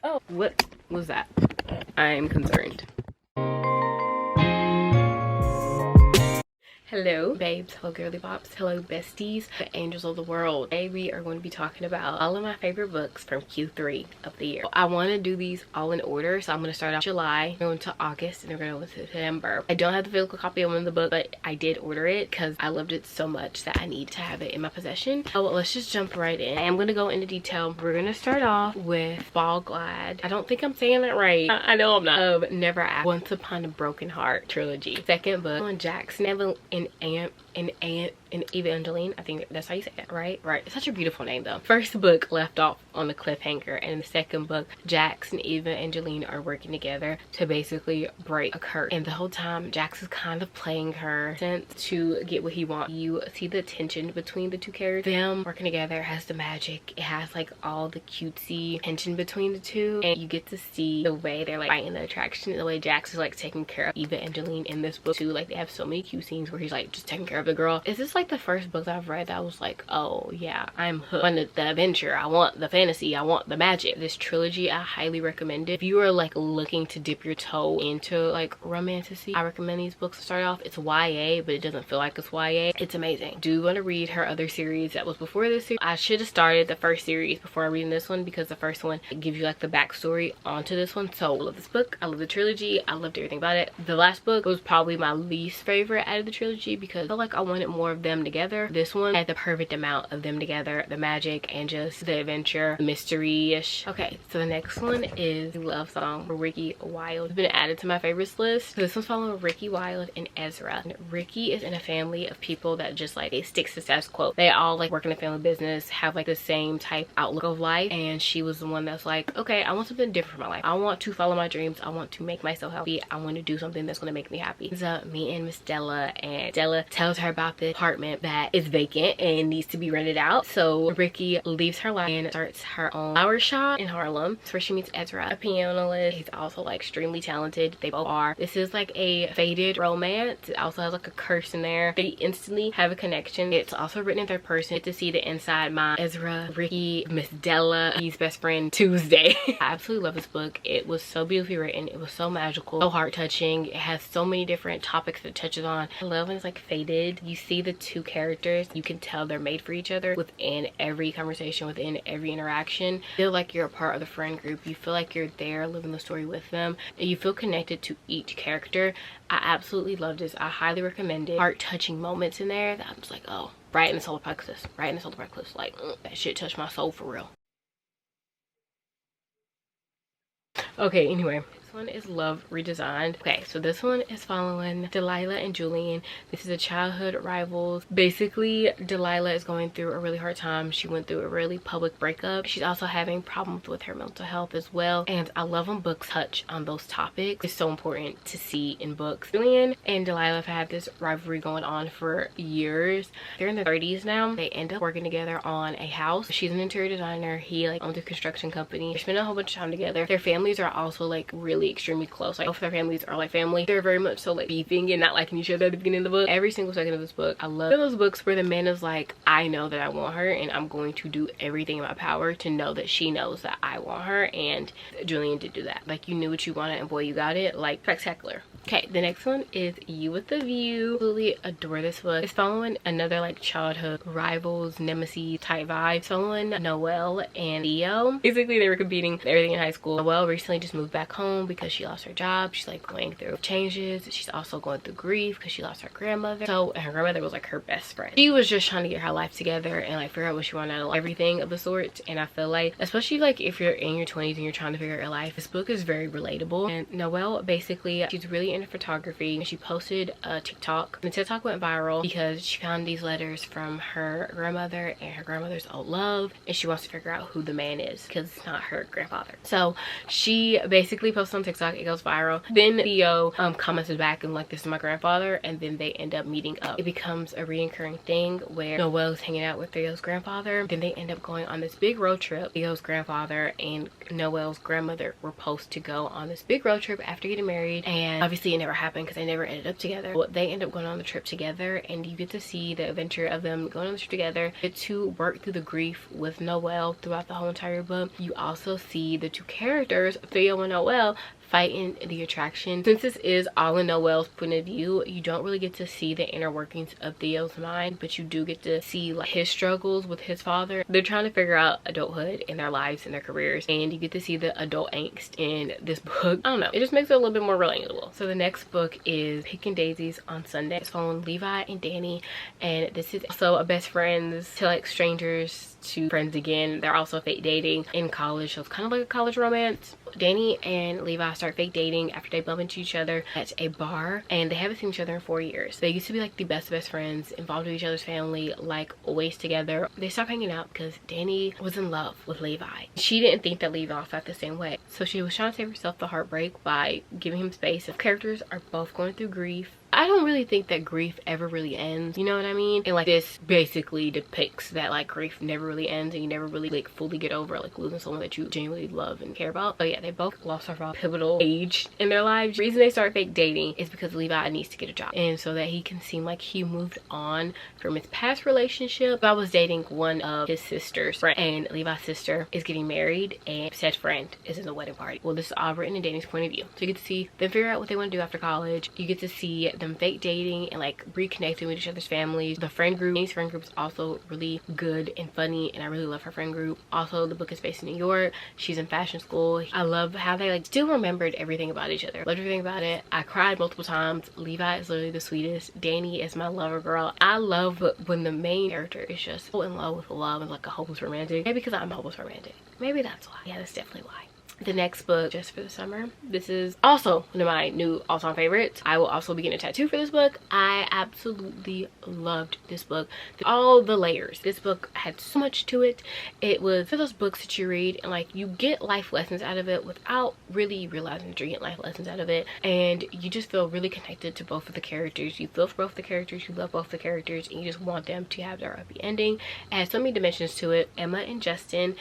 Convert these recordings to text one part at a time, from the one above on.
Oh, what was that? I'm concerned. Hello babes, hello girly bops, hello besties, the angels of the world. Today we are going to be talking about all of my favorite books from Q3 of the year. I want to do these all in order, so I'm going to start off July, go into August, and then we're going to go into September. I don't have the physical copy of one of the book, but I did order it because I loved it so much that I need to have it in my possession. So let's just jump right in. I am going to go into detail. We're going to start off with Fall Glad. I don't think I'm saying that right. I know I'm not. Of Never After Once Upon a Broken Heart trilogy. Second book on Jack's Neville and Evangeline. I think that's how you say it, right? Right. It's such a beautiful name though. First book left off on the cliffhanger, and in the second book, Jax and Evangeline are working together to basically break a curse. And the whole time, Jax is kind of playing her sense to get what he wants. You see the tension between the two characters. Them working together has the magic. It has like all the cutesy tension between the two, and you get to see the way they're like fighting the attraction, the way Jax is like taking care of Evangeline in this book too. Like they have so many cute scenes where he's like just taking care of the girl. Is this like the first book that I've read that I was like, oh yeah, I'm hooked. I want the adventure, I want the fantasy, I want the magic. This trilogy I highly recommend it. If you are like looking to dip your toe into like romantasy, I recommend these books to start off. It's YA, but it doesn't feel like it's YA. It's amazing. Do want to read her other series that was before this series. I should have started the first series before reading this one, because the first one gives you like the backstory onto this one. So I love this book, I love the trilogy, I loved everything about it. The last book was probably my least favorite out of the trilogy because I felt like I wanted more of them together. This one had the perfect amount of them together, the magic and just the adventure, mystery-ish. Okay, so the next one is Love Song for Ricky Wilde. It's been added to my favorites list. So this one's following Ricky Wilde and Ezra. And Ricky is in a family of people that just like, it sticks to status quo. They all like work in a family business, have like the same type outlook of life, and she was the one that's like, okay, I want something different for my life. I want to follow my dreams. I want to make myself happy. I want to do something that's going to make me happy. So me and Miss Della, and Della tells her about the apartment that is vacant and needs to be rented out. So Ricky leaves her life and starts her own flower shop in Harlem. That's where she meets Ezra, a pianist. He's also like extremely talented. They both are. This is like a faded romance. It also has like a curse in there. They instantly have a connection. It's also written in third person. You get to see the inside mind. Ezra, Ricky, Miss Della, his best friend Tuesday. I absolutely love this book. It was so beautifully written. It was so magical, so heart touching. It has so many different topics it touches on. I love when it's like faded. You see the two characters, you can tell they're made for each other within every conversation, within every interaction. You feel like you're a part of the friend group. You feel like you're there living the story with them, and you feel connected to each character. I absolutely love this. I highly recommend it. Heart touching moments in there that I'm just like, oh, right in the solar plexus, right in the solar plexus. Like that shit touched my soul for real. Okay, anyway, this one is Love Redesigned. Okay, so this one is following Delilah and Julian. This is a childhood rivals. Basically, Delilah is going through a really hard time. She went through a really public breakup. She's also having problems with her mental health as well. And I love when books touch on those topics. It's so important to see in books. Julian and Delilah have had this rivalry going on for years. They're in their 30s now. They end up working together on a house. She's an interior designer. He like owns a construction company. They spend a whole bunch of time together. Their families are also like really extremely close. Like both of their families are like family. They're very much so like beefing and not liking each other at the beginning of the book. Every single second of this book, I love those books where the man is like, I know that I want her and I'm going to do everything in my power to know that she knows that I want her. And Julian did do that. Like, you knew what you wanted and boy, you got it. Like, spectacular. Okay, the next one is You with the View. Absolutely adore this book. It's following another like childhood rivals, nemesis type vibe. It's following Noelle and Theo. Basically, they were competing for everything in high school. Noelle recently just moved back home because she lost her job. She's like going through changes. She's also going through grief because she lost her grandmother. So, and her grandmother was like her best friend. She was just trying to get her life together and like figure out what she wanted out of everything of the sort. And I feel like, especially like if you're in your 20s and you're trying to figure out your life, this book is very relatable. And Noelle, basically, she's really into photography. She posted a TikTok, and the TikTok went viral because she found these letters from her grandmother and her grandmother's old love, and she wants to figure out who the man is because it's not her grandfather. So she basically posted on TikTok. It goes viral. Then Theo commented back and like, this is my grandfather, and then they end up meeting up. It becomes a reoccurring thing where Noelle's hanging out with Theo's grandfather. Then they end up going on this big road trip. Theo's grandfather and Noelle's grandmother were supposed to go on this big road trip after getting married, and obviously it never happened because they never ended up together. Well, they end up going on the trip together, and you get to see the adventure of them going on the trip together. You get to work through the grief with Noelle throughout the whole entire book. You also see the two characters, Theo and Noelle, fighting the attraction. Since this is all in Noelle's point of view, you don't really get to see the inner workings of Theo's mind, but you do get to see like his struggles with his father. They're trying to figure out adulthood in their lives and their careers, and you get to see the adult angst in this book. I don't know, it just makes it a little bit more relatable. So the next book is Picking Daisies on Sunday. It's following Levi and Danny, and this is also a best friends to like strangers to friends again. They're also fake dating in college, so it's kind of like a college romance. Danny and Levi start fake dating after they bump into each other at a bar, and they haven't seen each other in 4 years. They used to be like the best friends, involved with each other's family, like always together. They stopped hanging out because Danny was in love with Levi. She didn't think that Levi felt the same way, so she was trying to save herself the heartbreak by giving him space. The characters are both going through grief. I don't really think that grief ever really ends, you know what I mean? And like this basically depicts that like grief never really ends, and you never really like fully get over like losing someone that you genuinely love and care about. But yeah, they both lost a pivotal age in their lives. The reason they start fake dating is because Levi needs to get a job, and so that he can seem like he moved on from his past relationship. I was dating one of his sisters, and Levi's sister is getting married, and said friend is in the wedding party. Well, this is all written in Danny's point of view, so you get to see them figure out what they want to do after college. You get to see them fake dating and like reconnecting with each other's families. The friend group, Danny's friend group, is also really good and funny, and I really love her friend group. Also, the book is based in New York. She's in fashion school. I love how they like still remembered everything about each other. Loved everything about it. I cried multiple times. Levi is literally the sweetest. Danny is my lover girl. I love when the main character is just so in love with love and like a hopeless romantic. Maybe because I'm a hopeless romantic. Maybe that's why. Yeah, that's definitely why. The next book, Just for the Summer. This is also one of my new all-time favorites. I will also be getting a tattoo for this book. I absolutely loved this book. All the layers. This book had so much to it. It was for those books that you read and like you get life lessons out of it without really realizing that you're getting life lessons out of it, and you just feel really connected to both of the characters. You feel for both the characters, you love both the characters, and you just want them to have their happy ending. It has so many dimensions to it. Emma and Justin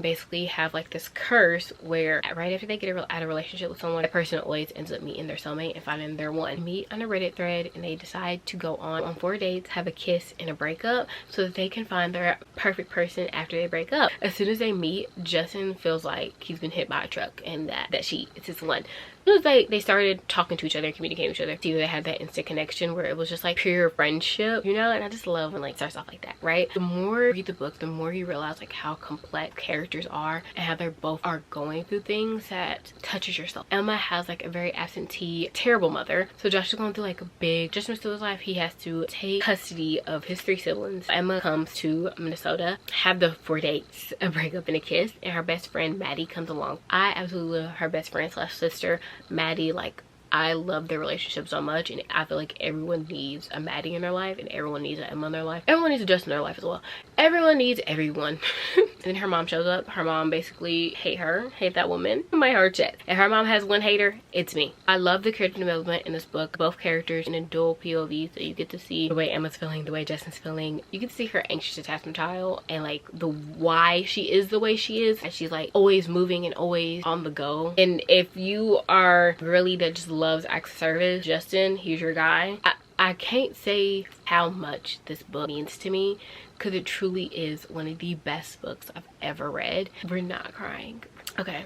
basically have like this curse where right after they get out of a relationship with someone, that person always ends up meeting their soulmate and finding their one. They meet on a Reddit thread, and they decide to go on 4 dates, have a kiss and a breakup, so that they can find their perfect person after they break up. As soon as they meet, Justin feels like he's been hit by a truck, and that she is his one. As soon as they started talking to each other and communicating with each other, they had that instant connection where it was just like pure friendship, you know? And I just love when like it starts off like that, right? The more you read the book, the more you realize like how complex characters are and how they both are going through things that touches your soul. Emma has like a very absentee, terrible mother, so Josh is going through like a big adjustment to his life. He has to take custody of his 3 siblings. Emma comes to Minnesota, have the 4 dates, a breakup and a kiss, and her best friend Maddie comes along. I absolutely love her best friend slash sister Maddie. Like, I love their relationship so much, and I feel like everyone needs a Maddie in their life, and everyone needs an Emma in their life. Everyone needs a Justin in their life as well. Everyone needs everyone. And then her mom shows up. Her mom basically hate that woman. My heart chest. If her mom has one hater, it's me. I love the character development in this book. Both characters in a dual POV, so you get to see the way Emma's feeling, the way Justin's feeling. You get to see her anxious attachment style and like the why she is the way she is, and she's like always moving and always on the go. And if you are really that just loves acts of service, Justin, he's your guy. I can't say how much this book means to me, because it truly is one of the best books I've ever read. We're not crying. Okay.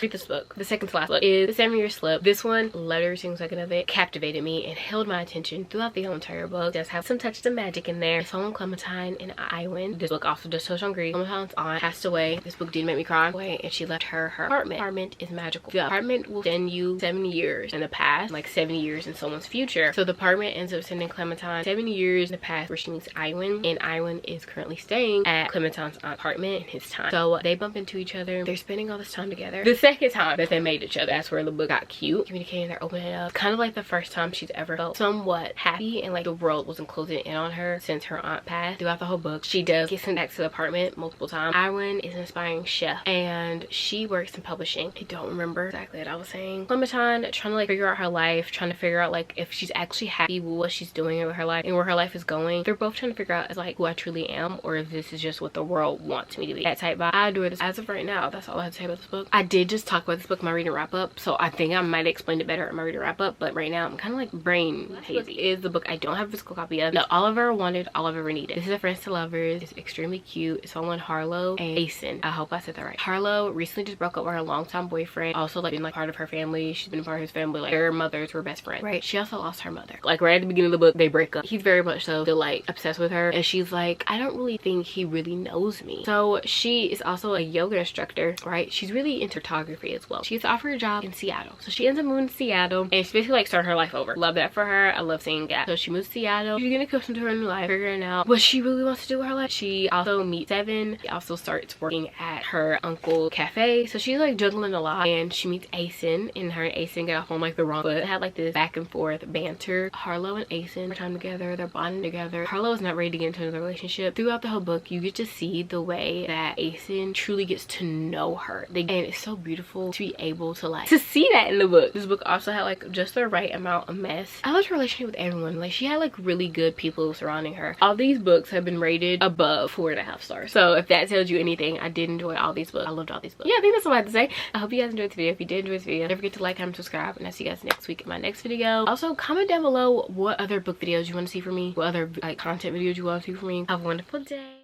Read this book. The second to last book is The 7-Year Slip. This one, letter, single second of it, captivated me and held my attention throughout the whole entire book. It does have some touches of magic in there. It's on Clementine and Iwan. This book also does touch on grief. Clementine's aunt passed away. This book did make me cry, and she left her apartment. The apartment is magical. The apartment will send you 70 years in the past, like 70 years in someone's future. So the apartment ends up sending Clementine 70 years in the past, where she meets Iwan, and Iwan is currently staying at Clementine's aunt's apartment in his time. So they bump into each other. They're spending all this time together. The second time that they made each other, that's where the book got cute. Communicating, they're opening up. Kind of like the first time she's ever felt somewhat happy and like the world wasn't closing in on her since her aunt passed. Throughout the whole book, she does get sent back to the apartment multiple times. Iwan is an aspiring chef, and she works in publishing. I don't remember exactly what I was saying. Clementine trying to like figure out her life, trying to figure out like if she's actually happy with what she's doing with her life and where her life is going. They're both trying to figure out like who I truly am, or if this is just what the world wants me to be. That type vibe. I adore this. As of right now, that's all I to say about this book. I did just talk about this book in my reading wrap up, so I think I might have explained it better in my reading wrap up, but right now I'm kind of like brain hazy. Is the book I don't have a physical copy of. The Oliver Wanted, Oliver Needed. This is a Friends to Lovers. It's extremely cute. It's on Harlow and Asen. I hope I said that right. Harlow recently just broke up with her longtime boyfriend. Also like been like part of her family. She's been part of his family. Like their mothers were best friends, right? She also lost her mother. Like right at the beginning of the book, they break up. He's very much so still like obsessed with her, and she's like, I don't really think he really knows me. So she is also a yoga instructor, right? She's really into photography as well. She gets offered a job in Seattle, so she ends up moving to Seattle, and she's basically like starting her life over. Love that for her. I love seeing that. So she moves to Seattle. She's gonna coast into her new life, figuring out what she really wants to do with her life. She also meets Seven. She also starts working at her uncle's cafe, so she's like juggling a lot, and she meets Asen, and her and Asen get off on like the wrong foot. They had like this back and forth banter. Harlow and Asen are time together. They're bonding together. Harlow is not ready to get into another relationship. Throughout the whole book, you get to see the way that Asen truly gets to know her. And it's so beautiful to be able to like to see that in the book. This book also had like just the right amount of mess. I loved her relationship with everyone. Like she had like really good people surrounding her. All these books have been rated above 4.5 stars. So if that tells you anything, I did enjoy all these books. I loved all these books. Yeah, I think that's all I have to say. I hope you guys enjoyed this video. If you did enjoy this video, don't forget to like, comment, subscribe, and I'll see you guys next week in my next video. Also, comment down below what other book videos you want to see from me, what other like content videos you want to see from me. Have a wonderful day.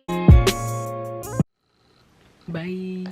Bye.